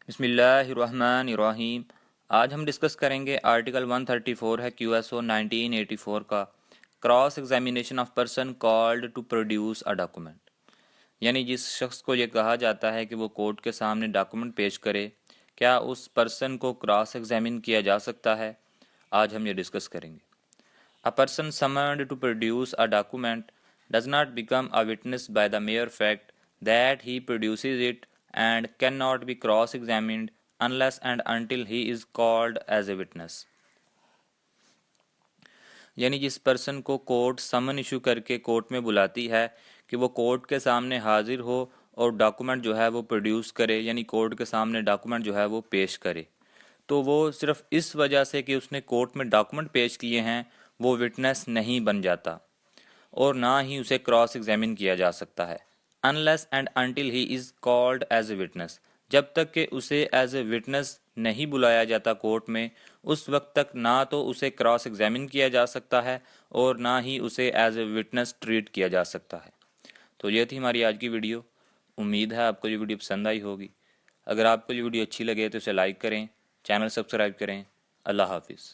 بسم اللہ الرحمن الرحیم۔ آج ہم ڈسکس کریں گے آرٹیکل 134 ہے QSO 1984 کا، cross examination of person called to produce a document, یعنی جس شخص کو یہ کہا جاتا ہے کہ وہ کورٹ کے سامنے ڈاکومنٹ پیش کرے، کیا اس پرسن کو کراس ایگزامن کیا جا سکتا ہے؟ آج ہم یہ ڈسکس کریں گے۔ A person summoned to produce a document does not become a witness by the mere fact that he produces it and cannot be cross-examined unless and until he is called as a witness. یعنی جس person کو court سمن issue کر کے court میں بلاتی ہے کہ وہ کورٹ کے سامنے حاضر ہو اور ڈاکومنٹ جو ہے وہ پروڈیوس کرے، یعنی کورٹ کے سامنے ڈاکومنٹ جو ہے وہ پیش کرے، تو وہ صرف اس وجہ سے کہ اس نے کورٹ میں ڈاکومنٹ پیش کیے ہیں وہ وٹنس نہیں بن جاتا، اور نہ ہی اسے کراس ایگزامن کیا جا سکتا ہے۔ unless and until he is called as a witness، جب تک کہ اسے ایز اے وٹنس نہیں بلایا جاتا کورٹ میں، اس وقت تک نہ تو اسے کراس ایگزامن کیا جا سکتا ہے اور نہ ہی اسے ایز اے وٹنس ٹریٹ کیا جا سکتا ہے۔ تو یہ تھی ہماری آج کی ویڈیو، امید ہے آپ کو یہ ویڈیو پسند آئی ہوگی۔ اگر آپ کو یہ ویڈیو اچھی لگے تو اسے لائک کریں، چینل سبسکرائب کریں۔ اللہ حافظ۔